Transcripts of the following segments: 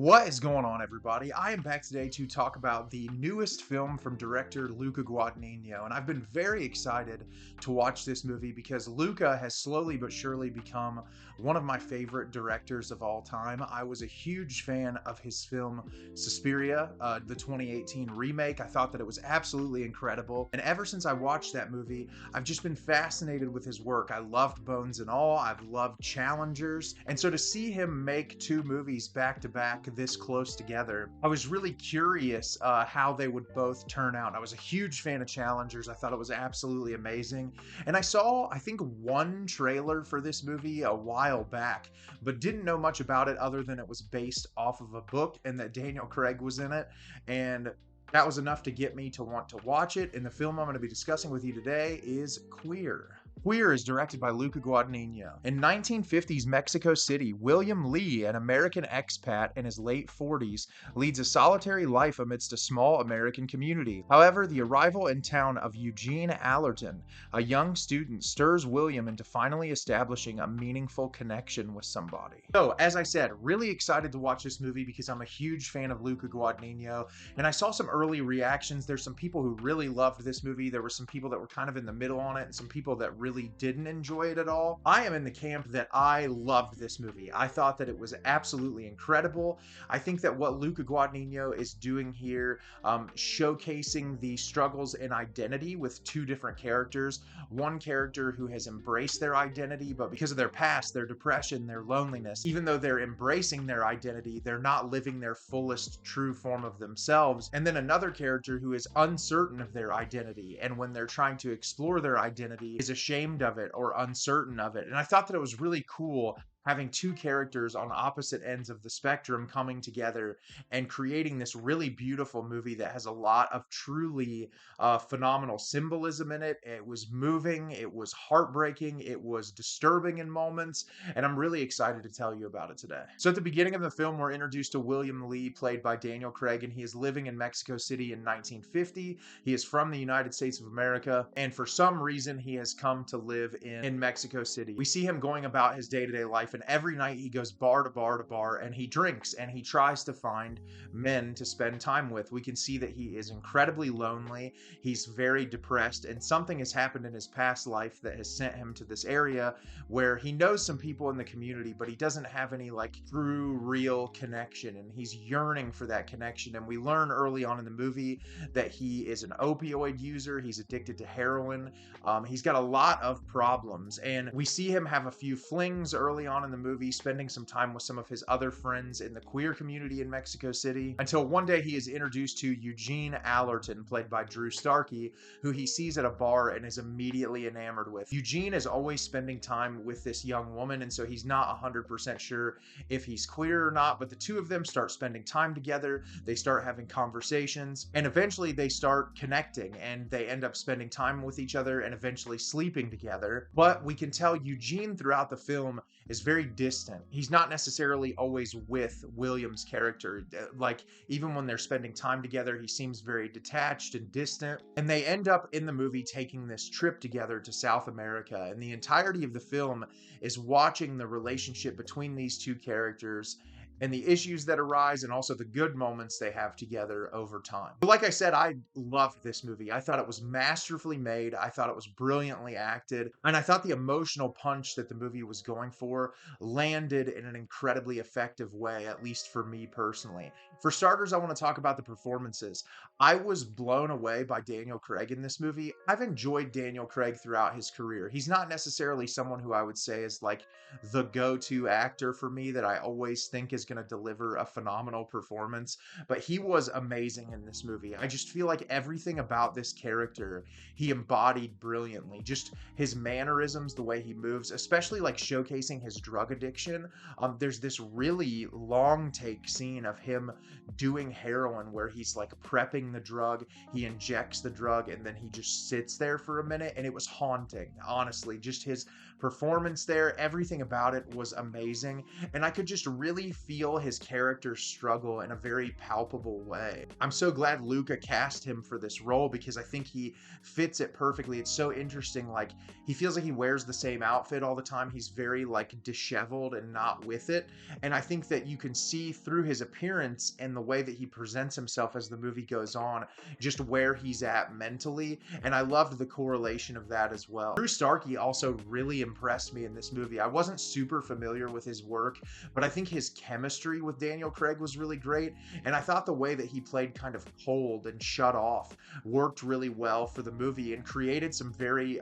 What is going on, everybody? I am back today to talk about the newest film from director Luca Guadagnino, and I've been very excited to watch this movie because Luca has slowly but surely become one of my favorite directors of all time. I was a huge fan of his film Suspiria, the 2018 remake. I thought that it was absolutely incredible, and ever since I watched that movie, I've just been fascinated with his work. I loved Bones and All, I've loved Challengers, and so to see him make two movies back to back this close together, I was really curious how they would both turn out. I was a huge fan of Challengers. I thought it was absolutely amazing. And I saw, I think, one trailer for this movie a while back, but didn't know much about it other than it was based off of a book and that Daniel Craig was in it. And that was enough to get me to want to watch it. And the film I'm going to be discussing with you today is Queer. Queer is directed by Luca Guadagnino. In 1950s Mexico City, William Lee, an American expat in his late 40s, leads a solitary life amidst a small American community. However, the arrival in town of Eugene Allerton, a young student, stirs William into finally establishing a meaningful connection with somebody. So, as I said, really excited to watch this movie because I'm a huge fan of Luca Guadagnino, and I saw some early reactions. There's some people who really loved this movie. There were some people that were kind of in the middle on it, and some people that really didn't enjoy it at all. I am in the camp that I loved this movie. I thought that it was absolutely incredible. I think that what Luca Guadagnino is doing here, showcasing the struggles in identity with two different characters. One character who has embraced their identity, but because of their past, their depression, their loneliness, even though they're embracing their identity, they're not living their fullest true form of themselves. And then another character who is uncertain of their identity, and when they're trying to explore their identity, is ashamed of it or uncertain of it. And I thought that it was really cool having two characters on opposite ends of the spectrum coming together and creating this really beautiful movie that has a lot of truly phenomenal symbolism in it. It was moving, it was heartbreaking, it was disturbing in moments, and I'm really excited to tell you about it today. So at the beginning of the film, we're introduced to William Lee, played by Daniel Craig, and he is living in Mexico City in 1950. He is from the United States of America, and for some reason, he has come to live in Mexico City. We see him going about his day-to-day life, and every night he goes bar to bar to bar and he drinks and he tries to find men to spend time with. We can see that he is incredibly lonely. He's very depressed, and something has happened in his past life that has sent him to this area where he knows some people in the community, but he doesn't have any like true real connection, and he's yearning for that connection. And we learn early on in the movie that he is an opioid user. He's addicted to heroin. He's got a lot of problems, and we see him have a few flings early on in the movie, spending some time with some of his other friends in the queer community in Mexico City, until one day he is introduced to Eugene Allerton, played by Starkey, who he sees at a bar and is immediately enamored with. Eugene is always spending time with this young woman, and so he's not 100% sure if he's queer or not, but the two of them start spending time together, they start having conversations, and eventually they start connecting, and they end up spending time with each other and eventually sleeping together. But we can tell Eugene throughout the film is very distant. He's not necessarily always with William's character. Like, even when they're spending time together, he seems very detached and distant. And they end up in the movie taking this trip together to South America. And the entirety of the film is watching the relationship between these two characters and the issues that arise, and also the good moments they have together over time. But like I said, I loved this movie. I thought it was masterfully made. I thought it was brilliantly acted. And I thought the emotional punch that the movie was going for landed in an incredibly effective way, at least for me personally. For starters, I want to talk about the performances. I was blown away by Daniel Craig in this movie. I've enjoyed Daniel Craig throughout his career. He's not necessarily someone who I would say is like the go-to actor for me that I always think is going to deliver a phenomenal performance, but he was amazing in this movie. I just feel like everything about this character he embodied brilliantly. Just his mannerisms, the way he moves, especially like showcasing his drug addiction. There's this really long take scene of him doing heroin where he's like prepping the drug, he injects the drug, and then he just sits there for a minute, and it was haunting. Honestly, just his performance there, everything about it was amazing, and I could just really feel feel his character struggle in a very palpable way. I'm so glad Luca cast him for this role because I think he fits it perfectly. It's so interesting. Like, he feels like he wears the same outfit all the time. He's very like disheveled and not with it. And I think that you can see through his appearance and the way that he presents himself as the movie goes on, just where he's at mentally. And I loved the correlation of that as well. Starkey also really impressed me in this movie. I wasn't super familiar with his work, but I think his chemistry with Daniel Craig was really great. And I thought the way that he played kind of cold and shut off worked really well for the movie and created some very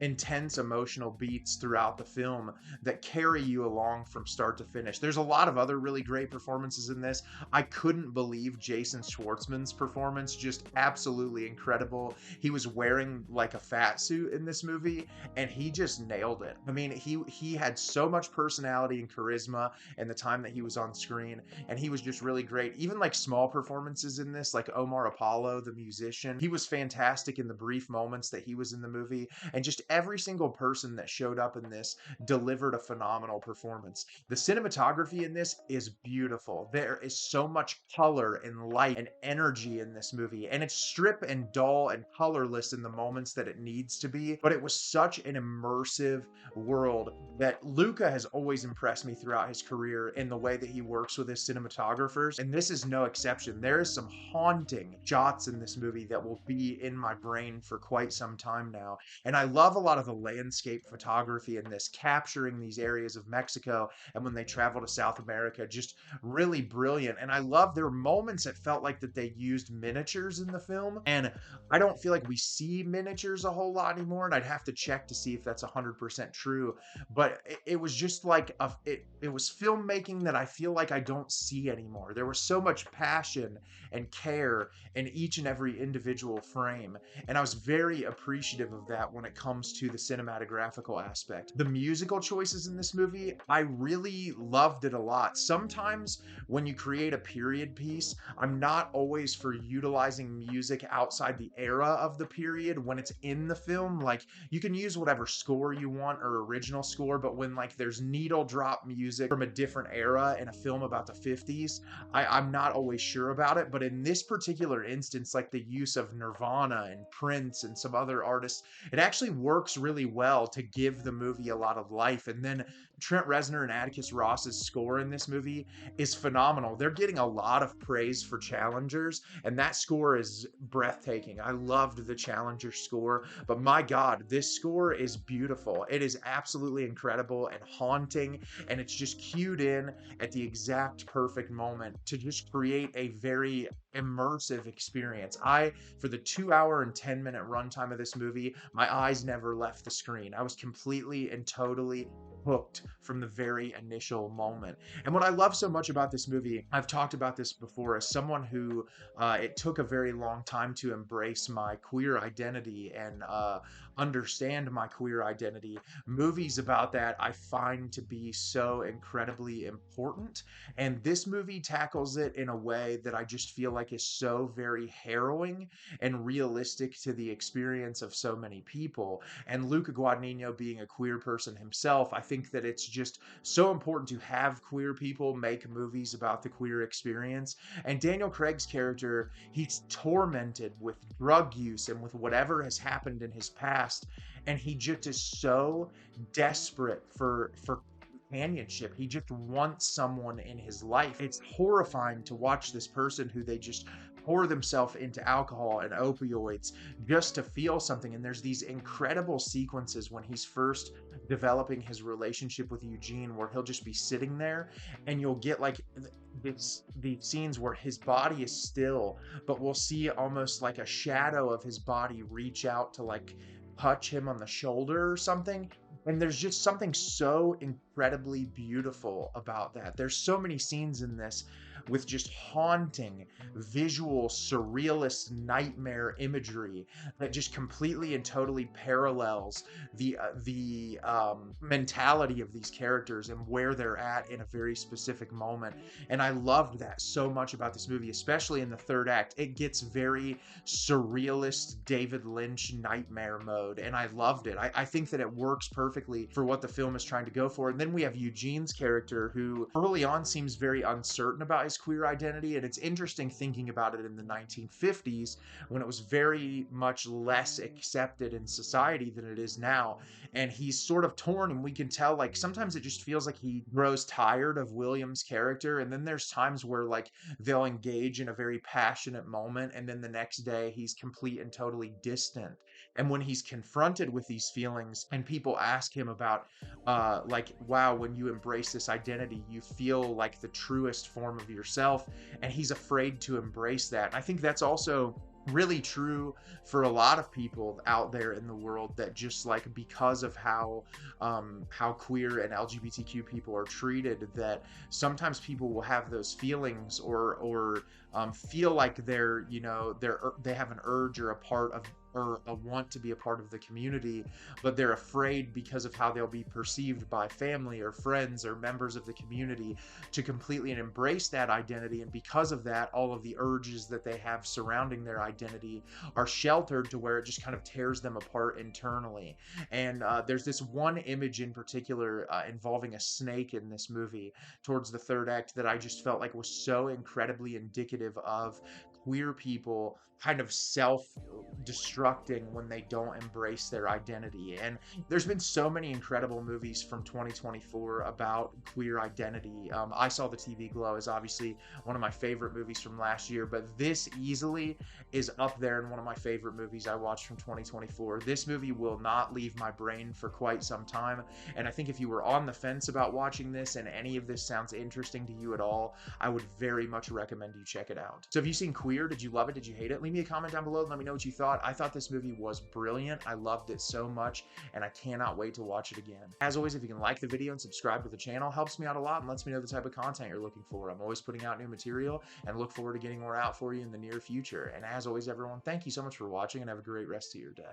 intense emotional beats throughout the film that carry you along from start to finish. There's a lot of other really great performances in this. I couldn't believe Jason Schwartzman's performance, just absolutely incredible. He was wearing like a fat suit in this movie and he just nailed it. I mean, he had so much personality and charisma in the time that he was on screen, and he was just really great. Even like small performances in this, like Omar Apollo, the musician, he was fantastic in the brief moments that he was in the movie, and just every single person that showed up in this delivered a phenomenal performance. The cinematography in this is beautiful. There is so much color and light and energy in this movie, and it's strip and dull and colorless in the moments that it needs to be, but it was such an immersive world that Luca has always impressed me throughout his career in the way that he works with his cinematographers, and this is no exception. There is some haunting shots in this movie that will be in my brain for quite some time now, and I love a lot of the landscape photography in this, capturing these areas of Mexico and when they travel to South America, just really brilliant. And I love there were moments it felt like that they used miniatures in the film, and I don't feel like we see miniatures a whole lot anymore, and I'd have to check to see if that's 100% true, but it was just like it was filmmaking that I feel like I don't see anymore. There was so much passion and care in each and every individual frame, and I was very appreciative of that when it comes to the cinematographical aspect. The musical choices in this movie, I really loved it a lot. Sometimes when you create a period piece, I'm not always for utilizing music outside the era of the period when it's in the film. Like, you can use whatever score you want or original score, but when like there's needle drop music from a different era in a film about the 50s, I'm not always sure about it. But in this particular instance, like the use of Nirvana and Prince and some other artists, it actually works really well to give the movie a lot of life. And then Trent Reznor and Atticus Ross's score in this movie is phenomenal. They're getting a lot of praise for Challengers, and that score is breathtaking. I loved the Challenger score, but my God, this score is beautiful. It is absolutely incredible and haunting, and it's just cued in at the exact perfect moment to just create a very immersive experience. For the 2 hour and 10-minute runtime of this movie, my eyes never left the screen. I was completely and totally hooked from the very initial moment. And what I love so much about this movie, I've talked about this before, as someone who it took a very long time to embrace my queer identity and understand my queer identity. Movies about that I find to be so incredibly important, and this movie tackles it in a way that I just feel like is so very harrowing and realistic to the experience of so many people. And Luca Guadagnino being a queer person himself, I think that it's just so important to have queer people make movies about the queer experience. And Daniel Craig's character, he's tormented with drug use and with whatever has happened in his past, and he just is so desperate for companionship. He just wants someone in his life. It's horrifying to watch this person who they just pour themselves into alcohol and opioids just to feel something. And there's these incredible sequences when he's first developing his relationship with Eugene where he'll just be sitting there, and you'll get like these scenes where his body is still, but we'll see almost like a shadow of his body reach out to like touch him on the shoulder or something. And there's just something so incredibly beautiful about that. There's so many scenes in this with just haunting, visual, surrealist nightmare imagery that just completely and totally parallels the mentality of these characters and where they're at in a very specific moment. And I loved that so much about this movie, especially in the third act. It gets very surrealist David Lynch nightmare mode, and I loved it. I think that it works perfectly for what the film is trying to go for. And then we have Eugene's character, who early on seems very uncertain about his queer identity. And it's interesting thinking about it in the 1950s, when it was very much less accepted in society than it is now. And he's sort of torn, and we can tell, like, sometimes it just feels like he grows tired of William's character. And then there's times where, like, they'll engage in a very passionate moment, and then the next day he's complete and totally distant. And when he's confronted with these feelings and people ask him about, like, wow, when you embrace this identity, you feel like the truest form of yourself, and he's afraid to embrace that. And I think that's also really true for a lot of people out there in the world, that just, like, because of how queer and LGBTQ people are treated, that sometimes people will have those feelings, or feel like they're, you know, they have an urge or a part of, or a want to be a part of the community, but they're afraid because of how they'll be perceived by family or friends or members of the community to completely embrace that identity. And because of that, all of the urges that they have surrounding their identity are sheltered, to where it just kind of tears them apart internally. And there's this one image in particular involving a snake in this movie towards the third act that I just felt like was so incredibly indicative of queer people kind of self-destructing when they don't embrace their identity. And there's been so many incredible movies from 2024 about queer identity. I Saw the TV Glow is obviously one of my favorite movies from last year, but this easily is up there in one of my favorite movies I watched from 2024. This movie will not leave my brain for quite some time, and I think if you were on the fence about watching this and any of this sounds interesting to you at all, I would very much recommend you check it out. So have you seen Queer? Did you love it? Did you hate it? Leave me a comment down below and let me know what you thought. I thought this movie was brilliant. I loved it so much, and I cannot wait to watch it again. As always, if you can like the video and subscribe to the channel, helps me out a lot and lets me know the type of content you're looking for. I'm always putting out new material, and look forward to getting more out for you in the near future. And as always, everyone, thank you so much for watching, and have a great rest of your day.